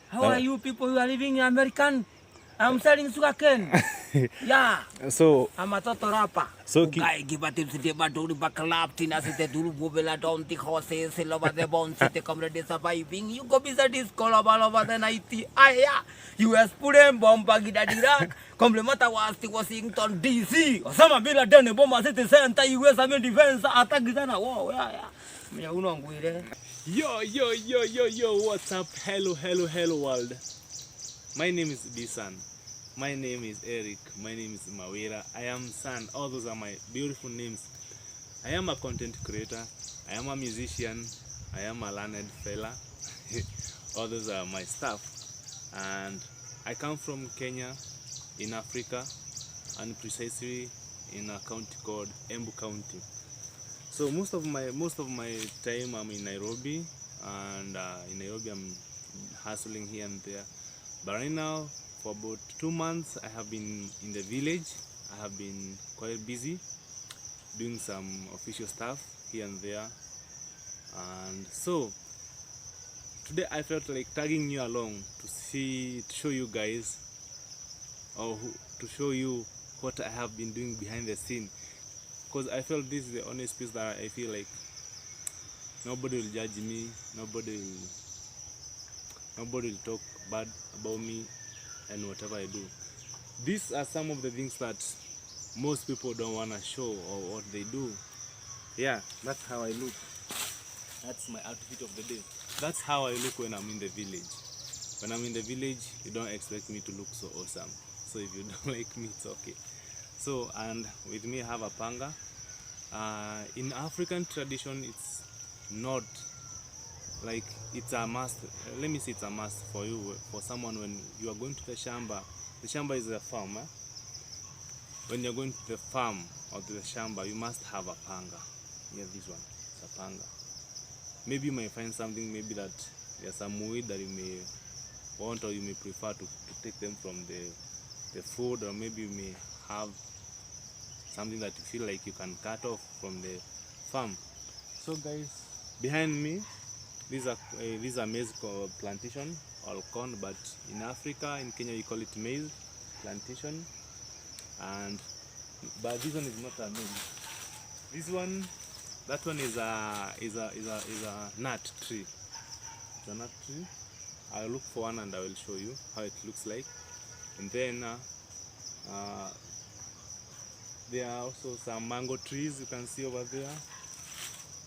How are you people who are living in American? I'm selling sugarcane. Yeah. So I'm a toto rapper. So Guy give a tip to but to bakalap tina site dulu bobela don't think horses silver the bone city come ready surviving. You go bisa this colabal over the night. Aya. US put them bomb bagi da Iraq. Komplemata was to Washington DC. Osama bin Laden bomba city center US Army defense attack gitana. Wow, yeah. Menya unong guire. Yo, what's up? Hello world. My name is Bisan. My name is Eric. My name is Mawira. I am San. All those are my beautiful names. I am a content creator. I am a musician. I am a learned fella. All those are my stuff. And I come from Kenya in Africa, and precisely in a county called Embu County. So most of my time I'm in Nairobi, and in Nairobi I'm hustling here and there. But right now, for about 2 months, I have been in the village. I have been quite busy doing some official stuff here and there. And so today I felt like tagging you along to show you guys, or to show you what I have been doing behind the scene. Because I felt this is the only space that I feel like nobody will judge me, nobody will talk bad about me and whatever I do. These are some of the things that most people don't want to show, or what they do. Yeah, that's how I look. That's my outfit of the day. That's how I look when I'm in the village. When I'm in the village, you don't expect me to look so awesome. So if you don't like me, it's okay. So, and with me I have a panga. In African tradition, it's not like it's a must. Let me say it's a must for you, for someone, when you are going to the shamba. The shamba is a farm. When you're going to the farm or to the shamba, you must have a panga. Yeah, this one, it's a panga. Maybe you may find something, maybe that there's some weed that you may want, or you may prefer to take them from the food, or maybe you may have something that you feel like you can cut off from the farm. So guys, behind me, these are maize plantation or corn, but in Africa, in Kenya, we call it maize plantation. But this one is not a maize. That one is a nut tree. It's a nut tree. I'll look for one and I will show you how it looks like. And then there are also some mango trees you can see over there.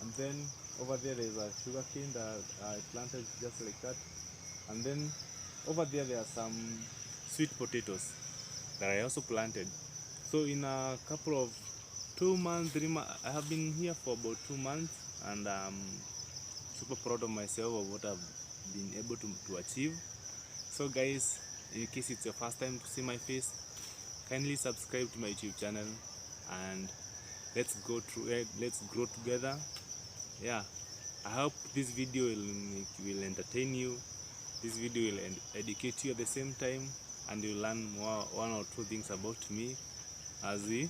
And then over there is a sugar cane that I planted just like that. And then over there are some sweet potatoes that I also planted. So in a couple of 2 months, 3 months, I have been here for about 2 months, and I'm super proud of myself of what I've been able to achieve. So guys, in case it's your first time to see my face, kindly subscribe to my YouTube channel, and let's grow together. Yeah, I hope this video will entertain you. This video will educate you at the same time, and you'll learn one or two things about me as we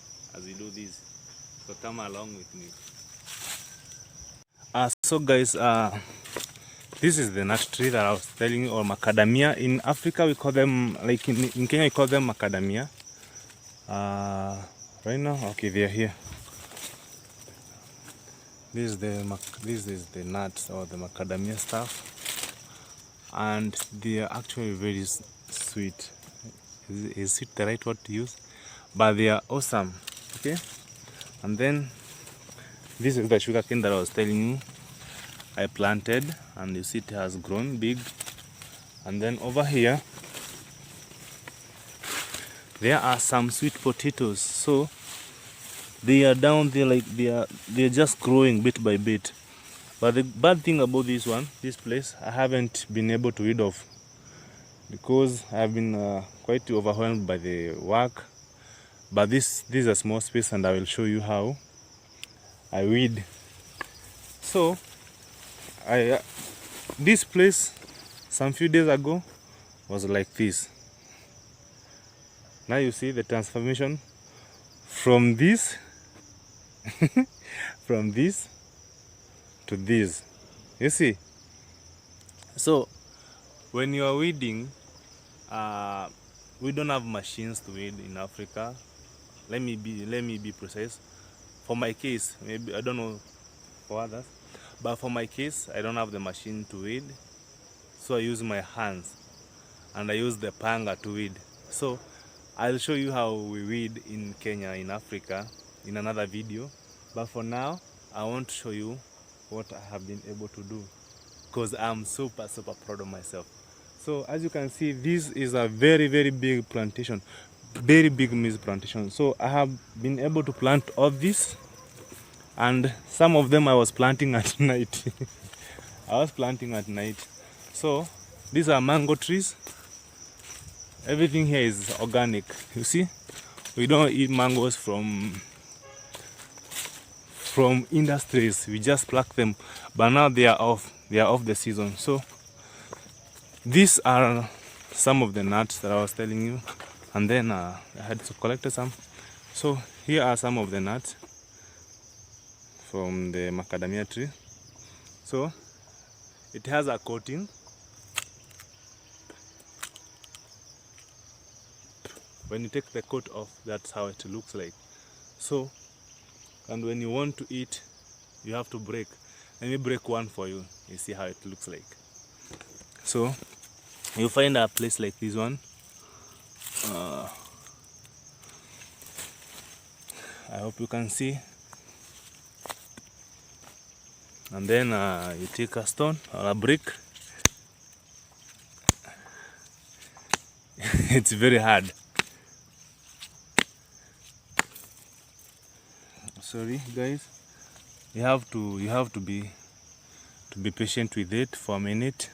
do this. So come along with me. So guys, this is the nut tree that I was telling you, or macadamia. In Africa we call them, like in Kenya we call them macadamia. Right now, okay, they are here. This is the nuts, or the macadamia stuff, and they are actually very sweet. Is sweet the right word to use? But they are awesome. Okay. And then this is the sugarcane that I was telling you I planted, and you see it has grown big. And then over here there are some sweet potatoes. So they are down there, like they're just growing bit by bit. But the bad thing about this place, I haven't been able to weed off, because I've been quite overwhelmed by the work. But this is a small space, and I will show you how I weed. So this place some few days ago was like this. Now you see the transformation from this from this to this. You see? So when you are weeding, we don't have machines to weed in Africa. Let me be precise. For my case, maybe I don't know for others, but for my case, I don't have the machine to weed, so I use my hands and I use the panga to weed. So I'll show you how we weed in Kenya, in Africa, in another video. But for now, I want to show you what I have been able to do, because I'm super proud of myself. So as you can see, this is a very big plantation, very big maize plantation. So I have been able to plant all this, and some of them I was planting at night. I was planting at night. So these are mango trees. Everything here is organic. You see, we don't eat mangoes from industries. We just pluck them, but now they are off the season. So these are some of the nuts that I was telling you, and then I had to collect some. So here are some of the nuts from the macadamia tree. So it has a coating. When you take the coat off, that's how it looks like. So, and when you want to eat, you have to break. Let me break one for you. You see how it looks like. So you find a place like this one. I hope you can see. And then you take a stone or a brick. It's very hard. Sorry guys, you have to be patient with it for a minute.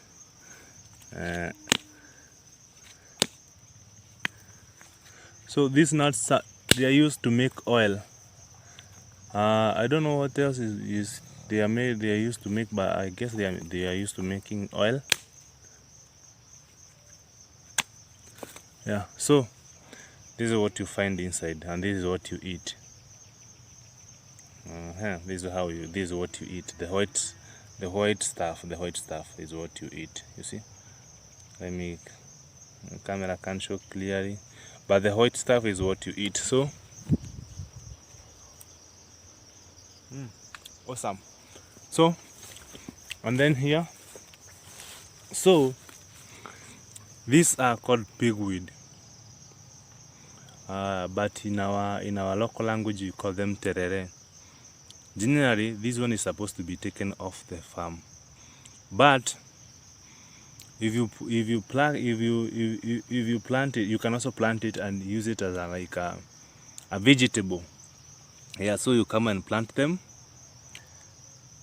So these nuts they are used to make oil. I don't know what else is they are used to make, but I guess they are used to making oil. Yeah, so this is what you find inside, and this is what you eat. This is what you eat. The white stuff is what you eat. You see, the camera can't show clearly, but the white stuff is what you eat. So awesome. So, and then here, so these are called pigweed, but in our local language we call them terere. Generally, this one is supposed to be taken off the farm, but if you plant it, you can also plant it and use it as a vegetable. Yeah, so you come and plant them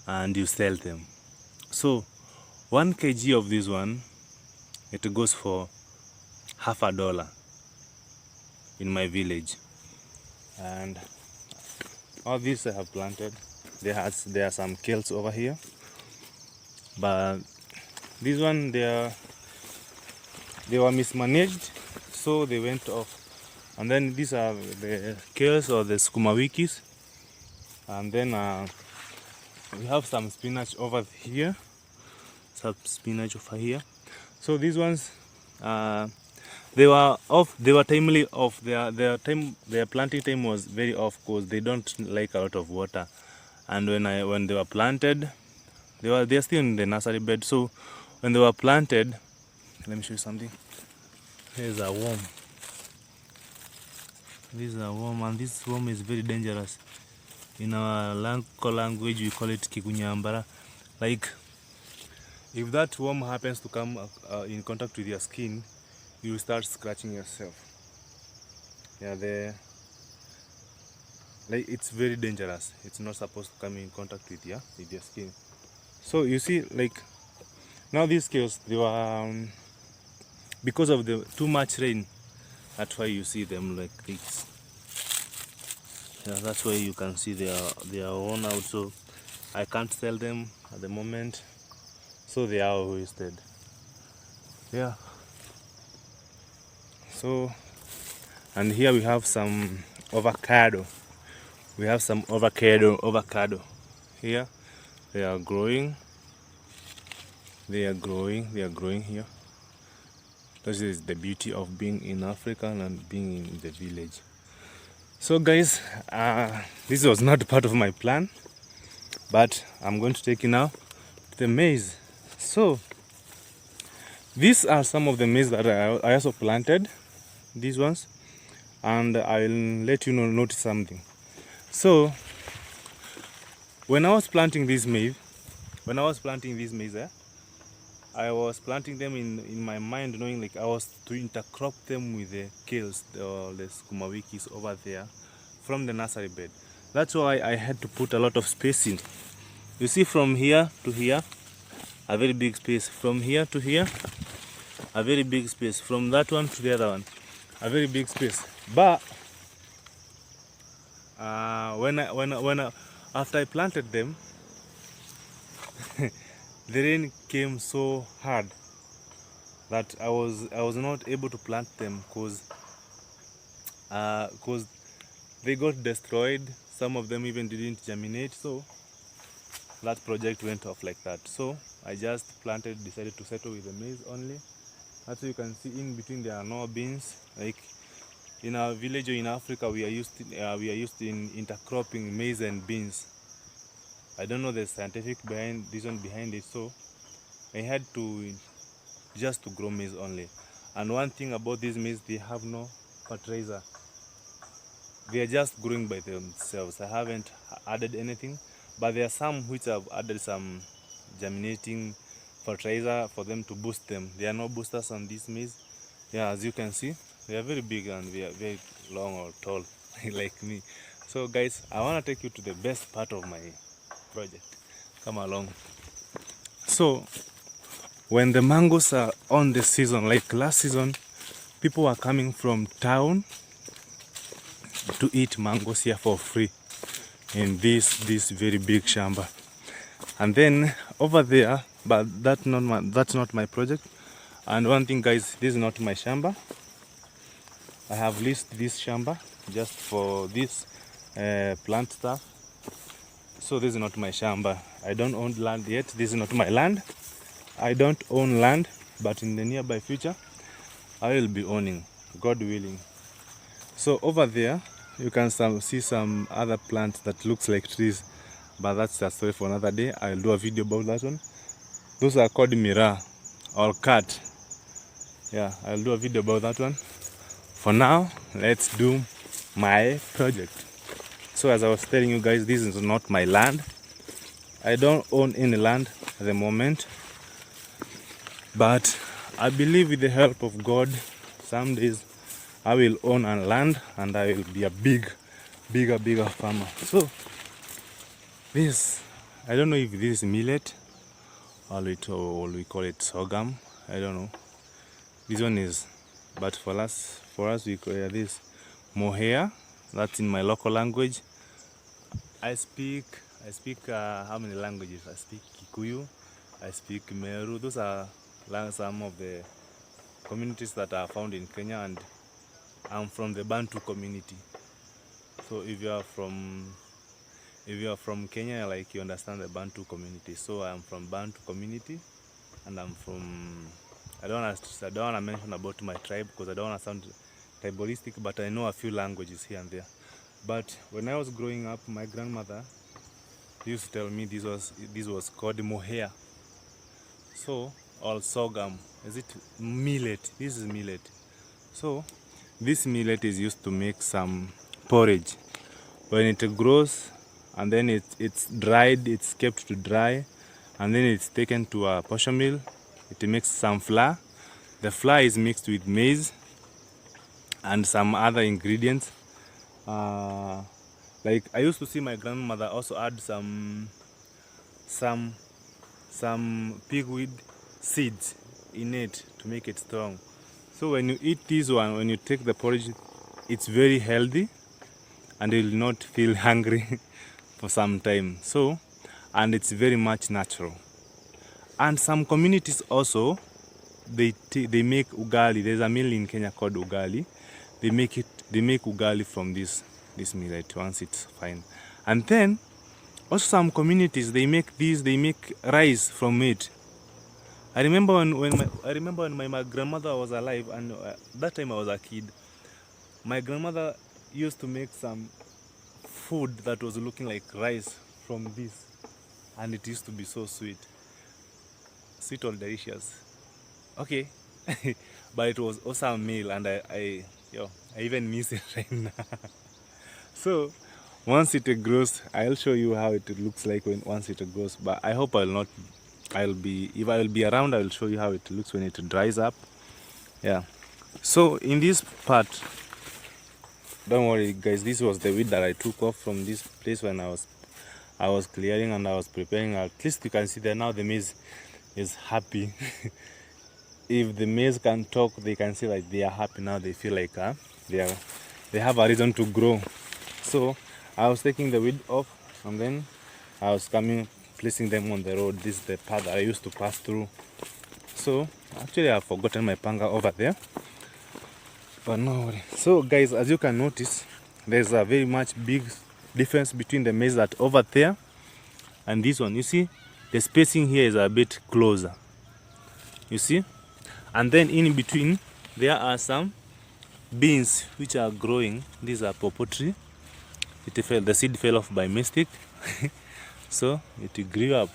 and you sell them. So 1 kg of this one, it goes for $50 in my village. And all these I have planted. There are some kales over here, but this one they were mismanaged, so they went off. And then these are the kales or the sukuma wikis, and then we have some spinach over here. So these ones they were timely off. Their planting time was very off, because they don't like a lot of water. And when they were planted, they're still in the nursery bed. So when they were planted, let me show you something. Here's a worm. This is a worm, and this worm is very dangerous. In our local language, we call it kikunyambara. Like, if that worm happens to come in contact with your skin, you start scratching yourself. Yeah, it's very dangerous. It's not supposed to come in contact with your skin. So you see, like now these scales, they were because of the too much rain. That's why you see them like this. Yeah, that's why you can see they are worn out. So I can't sell them at the moment. So they are wasted. Yeah. So, and here we have some avocado. We have some avocado here. They are growing. They are growing here. That is the beauty of being in Africa and being in the village. So guys, this was not part of my plan, but I'm going to take you now to the maize. So these are some of the maize that I also planted, these ones, and I'll let you know, notice something. So when I was planting this maize, I was planting them in my mind, knowing like I was to intercrop them with the kales, the sukuma wikis over there from the nursery bed. That's why I had to put a lot of space in. You see, from here to here, a very big space. From here to here, a very big space. From that one to the other one, a very big space. But after I planted them, the rain came so hard that I was not able to plant them because they got destroyed. Some of them even didn't germinate, so that project went off like that. So I just decided to settle with the maize only. As you can see, in between there are no beans. Like in our village or in Africa, we are used in intercropping maize and beans. I don't know the scientific reason behind it, so I had to just to grow maize only. And one thing about these maize, they have no fertilizer. They are just growing by themselves. I haven't added anything, but there are some which have added some germinating fertilizer for them to boost them. There are no boosters on this maize. Yeah, as you can see, they are very big and they are very long or tall like me. So guys, I want to take you to the best part of my project. Come along. So when the mangoes are on the season, like last season, people are coming from town to eat mangoes here for free in this very big shamba. And then over there, but that's not my project. And one thing guys, this is not my shamba. I have leased this shamba just for this plant stuff. So this is not my shamba. I don't own land yet. This is not my land. I don't own land, but in the nearby future I will be owning, God willing. So over there you can see some other plants that looks like trees, but that's a story for another day. I'll do a video about that one. Those are called mira or cat. Yeah, I'll do a video about that one. For now, let's do my project. So as I was telling you guys, this is not my land. I don't own any land at the moment, but I believe with the help of God, some days I will own a land and I will be a bigger farmer. So this, I don't know if this is millet or we call it sorghum. I don't know. This one is, but for us we call this mohair. That's in my local language. I speak how many languages? I speak Kikuyu, I speak Meru. Those are some of the communities that are found in Kenya, and I'm from the Bantu community. So if you are from Kenya, like, you understand the Bantu community. So I'm from Bantu community, and I'm from, I don't want to mention about my tribe because I don't want to sound tribalistic, but I know a few languages here and there. But when I was growing up, my grandmother used to tell me this was called mohair. So, or sorghum. Is it millet? This is millet. So this millet is used to make some porridge. When it grows and then it's dried, it's kept to dry, and then it's taken to a portion mill. It makes some flour. The flour is mixed with maize and some other ingredients. Like I used to see my grandmother also add some pigweed seeds in it to make it strong. So when you eat this one, when you take the porridge, it's very healthy and you will not feel hungry for some time. So, and it's very much natural. And some communities also, they make ugali. There's a meal in Kenya called ugali. They make ugali from this millet once it's fine. And then also some communities, they make rice from it. I remember when my grandmother was alive, and that time I was a kid. My grandmother used to make some food that was looking like rice from this, and it used to be so sweet, sweet or delicious. Okay, but it was also a meal, and I even miss it right now. So once it grows, I'll show you how it looks like once it grows. But I hope I'll not. If I will be around, I will show you how it looks when it dries up. Yeah. So in this part, don't worry, guys. This was the weed that I took off from this place when I was clearing and I was preparing. At least you can see that now the maize is happy. If the maize can talk, they can see like they are happy now. They feel like they have a reason to grow. So I was taking the weed off, and then I was placing them on the road. This is the path that I used to pass through. So actually I've forgotten my panga over there, but no worry. So guys, as you can notice, there's a very much big difference between the maize that over there and this one. You see the spacing here is a bit closer, you see, and then in between there are some beans which are growing. These are pawpaw tree. The seed fell off by mistake. So it grew up.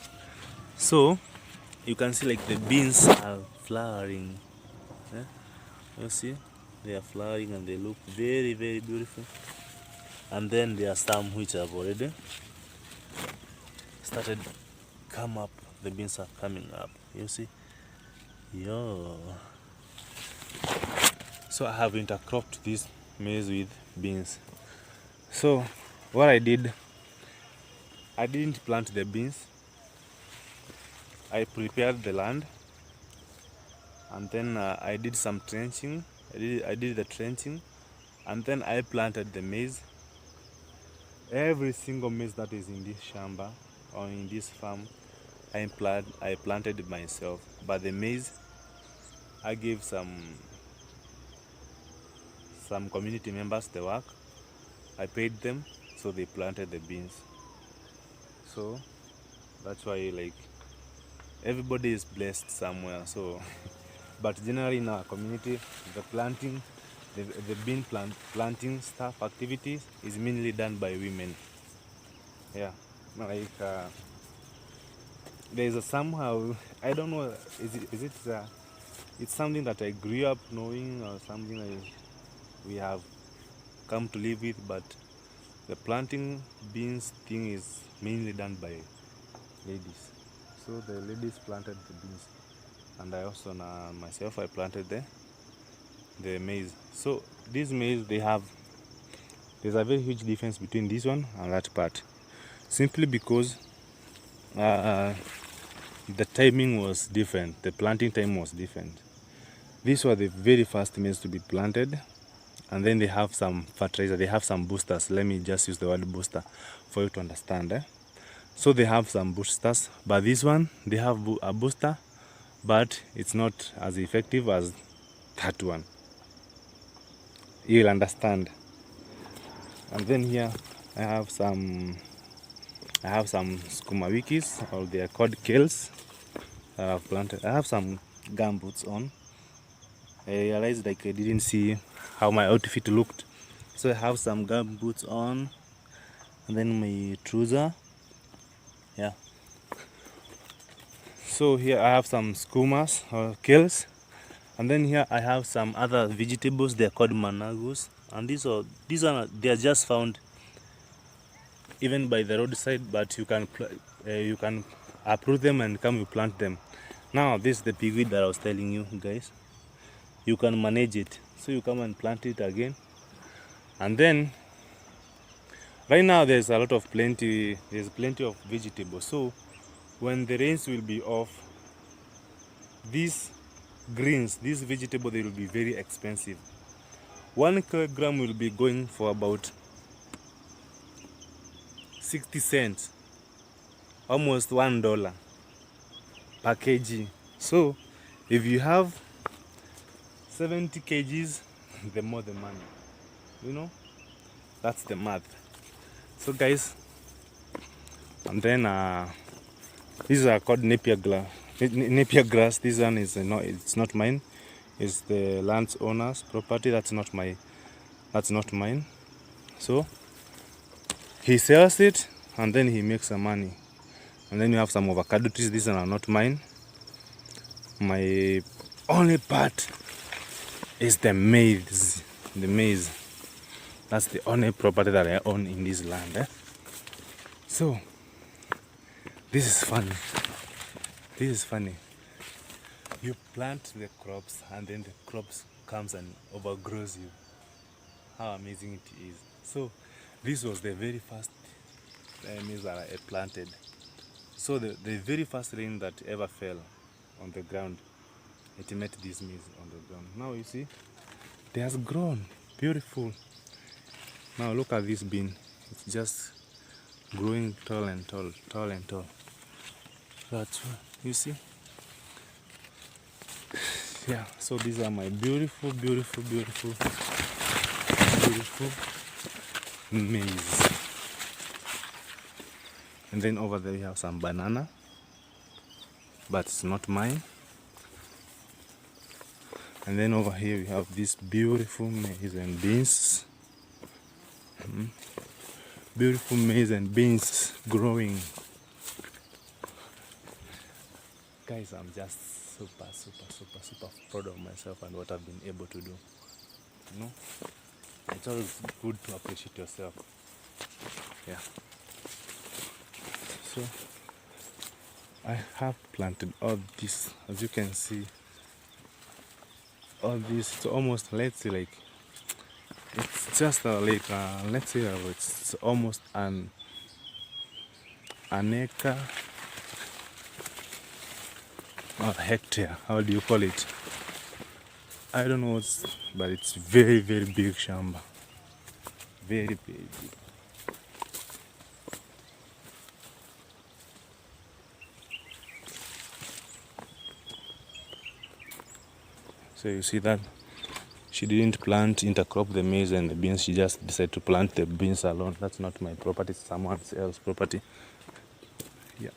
So you can see like the beans are flowering. You see, they are flowering and they look very, very beautiful. And then there are some which have already started come up. The beans are coming up. You see, yo. So I have intercropped this maize with beans. So what I didn't plant the beans. I prepared the land, and then I did some trenching. I did the trenching, and then I planted the maize. Every single maize that is in this shamba or in this farm, I planted it myself. But the maize, I gave some community members the work. I paid them, so they planted the beans. So that's why like everybody is blessed somewhere. So but generally in our community, the planting, the bean planting stuff activities is mainly done by women. Yeah, like there is a somehow, I don't know, it's something that I grew up knowing or something we have come to live with, but the planting beans thing is mainly done by ladies. So the ladies planted the beans, and I also myself I planted the maize. So this maize, there's a very huge difference between this one and that part, simply because the timing was different. The planting time was different. These were the very first maize to be planted, and then they have some fertilizer, they have some boosters. Let me just use the word booster for you to understand. So they have some boosters, but this one, they have a booster, but it's not as effective as that one. You'll understand. And then here I have some skuma wikis, or they are called kales, that I've planted. I have some gumboots on. I realized like I didn't see how my outfit looked, so I have some gumboots on, and then my trouser. Yeah. So here I have some skumas or kales, and then here I have some other vegetables. They are called managus, and these are they are just found even by the roadside, but you can uproot them and come you plant them. Now this is the pigweed that I was telling you guys. You can manage it, so you come and plant it again, and then right now there's plenty of vegetables. So when the rains will be off, these greens, these vegetables, they will be very expensive. 1 kilogram will be going for about 60 cents, almost $1 per kg. So if you have 70 kgs, the more the money, you know, that's the math. So guys, and then these are called Napier napier grass. This one is it's not mine. It's the landowner's property. That's not mine. So he sells it and then he makes some money. And then you have some avocado trees. These are not mine. My only part is the maize. The maize. That's the only property that I own in this land. So this is funny. You plant the crops and then the crops comes and overgrows you. How amazing it is. So this was the very first maize that I planted. So the very first rain that ever fell on the ground, it met this maize on the ground. Now you see, it has grown beautiful. Now look at this bean. It's just growing tall and tall. That's what you see. Yeah, so these are my beautiful maize. And then over there we have some banana, but it's not mine. And then over here we have this beautiful maize and beans. Beautiful maize and beans growing. Guys, I'm just super proud of myself and what I've been able to do. You know, it's always good to appreciate yourself. Yeah. So I have planted all this, as you can see. All this, it's almost, let's say, like, it's just like let's say it's almost an acre or hectare. How do you call it? I don't know, but it's very big shamba. Very big. So you see that she didn't intercrop the maize and the beans. She just decided to plant the beans alone. That's not my property, it's someone else's property. Yeah.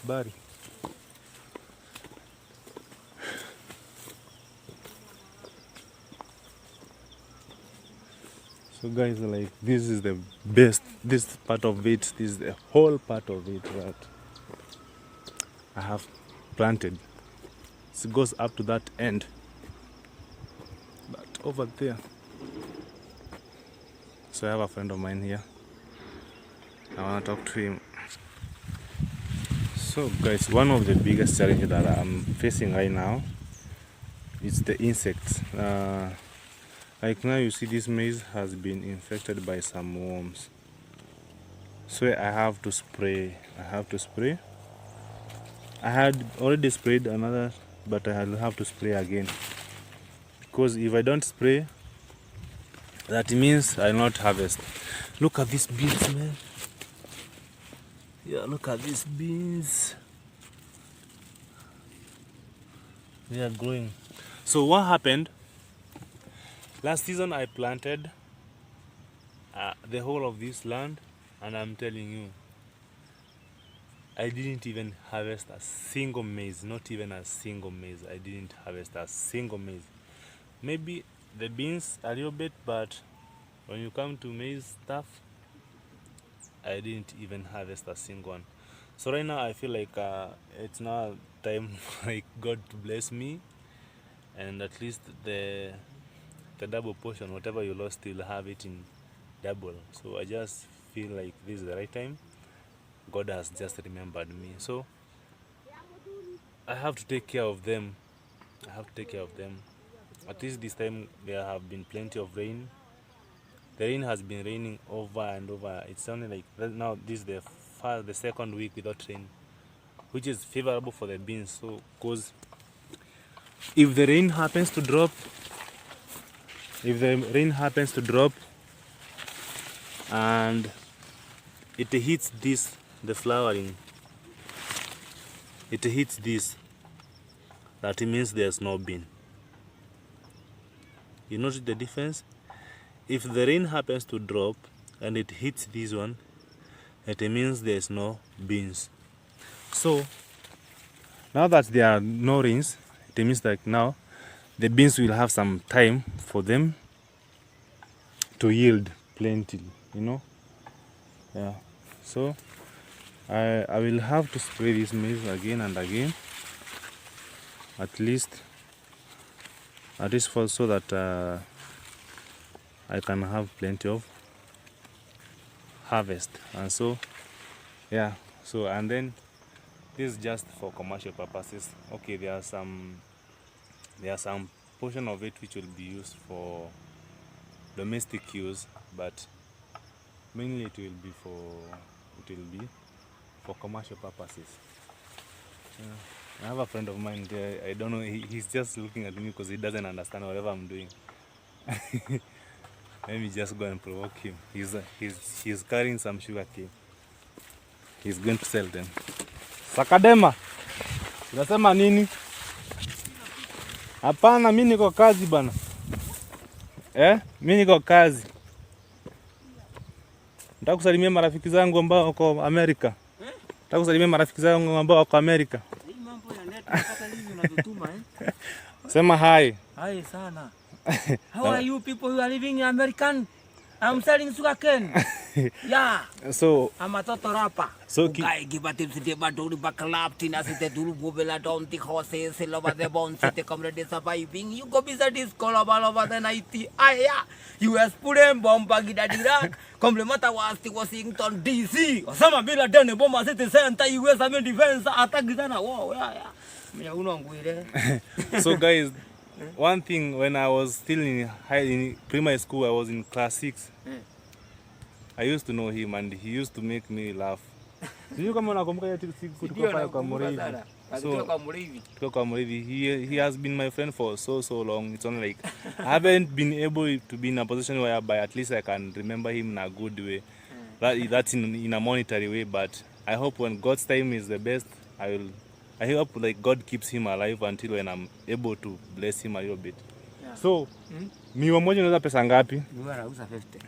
Bari. So guys, like, this is the best, this part of it, this is the whole part of it that I have planted. It goes up to that end, but over there. So I have a friend of mine here. I want to talk to him. So guys, one of the biggest challenges that I'm facing right now is the insects. Like now you see this maize has been infected by some worms. So I have to spray. I had already sprayed another, but I will have to spray again. Because if I don't spray, that means I'll not harvest. Look at these beans, man. Yeah, look at these beans. They are growing. So what happened? Last season I planted the whole of this land, and I'm telling you, I didn't even harvest a single maize, not even a single maize. I didn't harvest a single maize. Maybe the beans a little bit, but when you come to maize stuff, I didn't even harvest a single one. So right now I feel like it's now time like God to bless me, and at least the double portion, whatever you lost, you'll have it in double. So I just feel like this is the right time. God has just remembered me. So I have to take care of them. At least this time there have been plenty of rain. The rain has been raining over and over. It's only like now this is the second week without rain, which is favorable for the beans. So because if the rain happens to drop, and it hits the flowering, that means there's no bean. You notice the difference? if the rain happens to drop and it hits this one, it means there's no beans. So now that there are no rains, it means that now the beans will have some time for them to yield plenty, you know. Yeah, so I will have to spray this maize again and again, at least for so that I can have plenty of harvest. And so yeah, so and then this is just for commercial purposes. Okay, there are some portion of it which will be used for domestic use, but mainly it will be for commercial purposes. I have a friend of mine there. I don't know, he's just looking at me because he doesn't understand whatever I'm doing. Let me just go and provoke him. He's carrying some sugar cane. He's going to sell them. Sakadema, unasema nini? Hapana, mimi niko kazi bana. Mimi niko kazi. Nataka kusalimia marafiki zangu ambao wako Amerika. Nataka kusalimia marafiki zangu ambao wako Amerika. Hii mambo ya net napata hivi unatutuma Sema hi. Hi sana. How are you people who are living in American? I'm selling sugarcane. Yeah. So I'm a toto rapper. So guy give a tip to the baklap tina site dulu bobela down the horses silver the bone site comrade surviving. You go bisa disco over the night. Aya. US put them bomb bagi da Iraq. Complementa was to Washington DC. Osama bin Laden bomb city center US Army defense attack sana. Wow, yeah. Mimi unongwile. So guys, one thing, when I was still in primary school, I was in class 6. I used to know him and he used to make me laugh. Sijui kama unakumbuka ile siku tulikuwa pale kwa Muriithi. So kwa Muriithi, he has been my friend for so long. It's only like I haven't been able to be in a position whereby at least I can remember him in a good way. That's in a monetary way, but I hope when God's time is the best, I hope like God keeps him alive until when I'm able to bless him a little bit. Yeah. So, miwa moja unauza pesa ngapi? Miwa nauza 50.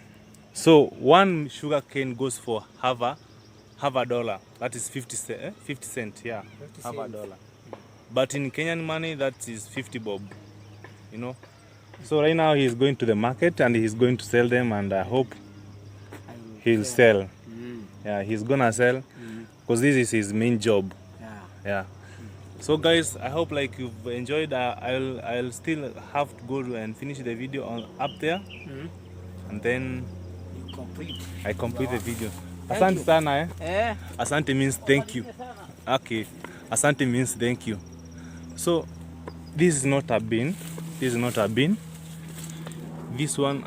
So, one sugar cane goes for half a dollar. That is 50 cent, yeah. 50 half a dollar. But in Kenyan money, that is 50 bob. You know? So right now he's going to the market and he's going to sell them, and I hope he'll sell. Yeah, he's gonna sell because this is his main job. Yeah. So guys, I hope like you've enjoyed. I'll still have to go and finish the video up there, and then I complete the video. Asante sana Asante means thank you. Okay. Asante means thank you. So this is not a bean. This is not a bean. This one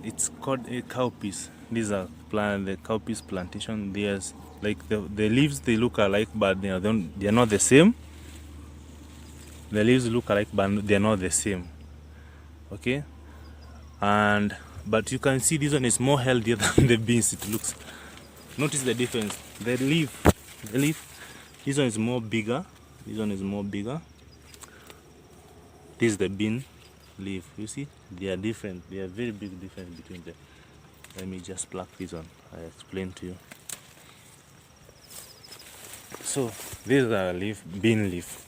it's called a cowpeas. These are the cowpeas plantation. There's like the leaves, they look alike, but they are not the same. The leaves look alike, but they are not the same. Okay, but you can see this one is more healthier than the beans. It looks. Notice the difference. The leaf. This one is more bigger. This one is more bigger. This is the bean leaf. You see, they are different. They are very big difference between them. Let me just pluck this one. I explain to you. So this is a bean leaf.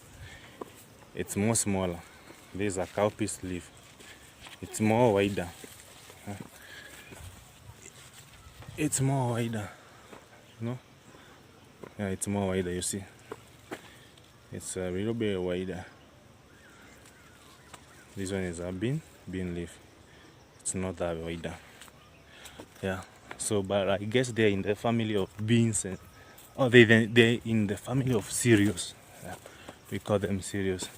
It's more smaller. This is a cowpeas leaf. It's more wider. It's more wider. No? Yeah, it's more wider, you see. It's a little bit wider. This one is a bean leaf. It's not that wider. Yeah. So, but I guess they're in the family of beans, they're in the family of cereals. Yeah. We call them cereals.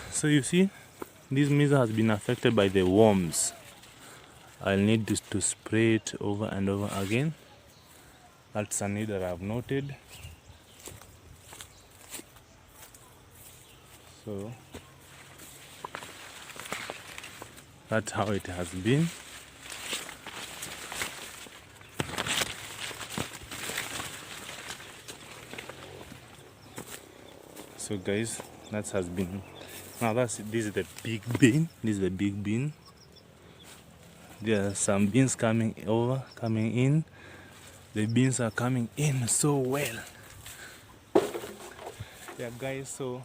So you see, this maize has been affected by the worms. I'll need to spray it over and over again. That's a need that I've noted. So that's how it has been. So guys, that has been. Now this is the big bean. This is the big bean. There are some beans coming in. The beans are coming in so well. Yeah, guys, so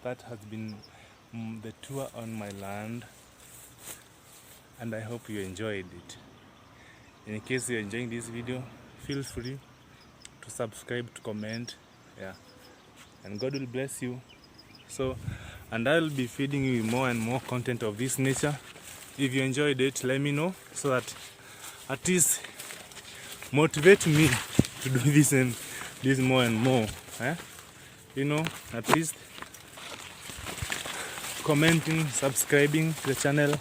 that has been the tour on my land, and I hope you enjoyed it. In case you're enjoying this video, feel free to subscribe, to comment, yeah, and God will bless you. So, and I'll be feeding you more and more content of this nature. If you enjoyed it, let me know, so that at least motivate me to do this and this more and more. You know, at least commenting, subscribing to the channel,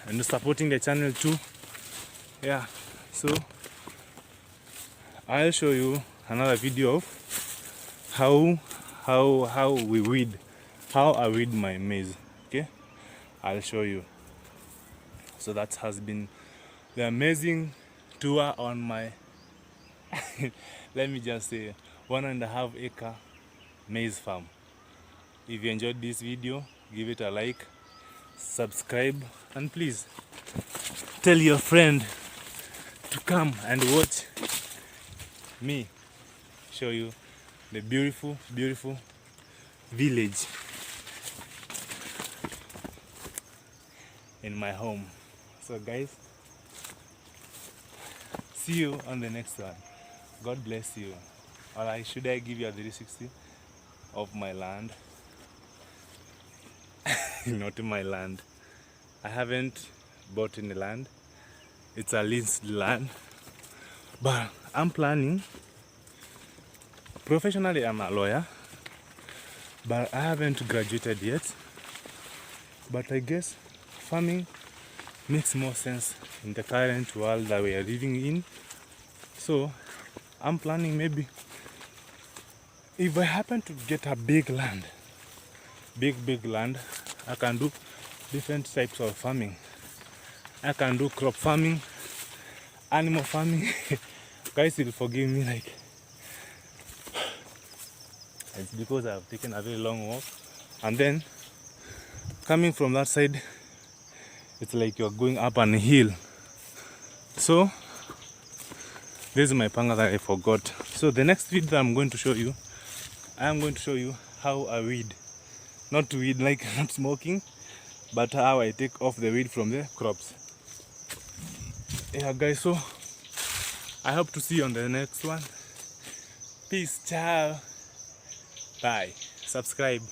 and supporting the channel too. Yeah, so I'll show you another video of how I weed my maize. Okay, I'll show you. So that has been the amazing tour on my let me just say 1.5 acre maize farm. If you enjoyed this video, give it a like, subscribe, and please tell your friend to come and watch me show you the beautiful village in my home. So guys, see you on the next one. God bless you. Or should I give you a 360 of my land? Not my land. I haven't bought any land. It's a leased land. But I'm planning. Professionally, I'm a lawyer. But I haven't graduated yet. But I guess farming makes more sense in the current world that we are living in. So I'm planning, maybe if I happen to get a big land, I can do different types of farming. I can do crop farming, animal farming. Guys will forgive me, like it's because I've taken a very long walk, and then coming from that side, it's like you're going up on a hill. So this is my panga that I forgot. So the next video that I'm going to show you, I am going to show you how I weed. Not to weed like not smoking, but how I take off the weed from the crops. Yeah guys, so I hope to see you on the next one. Peace, ciao, bye, subscribe.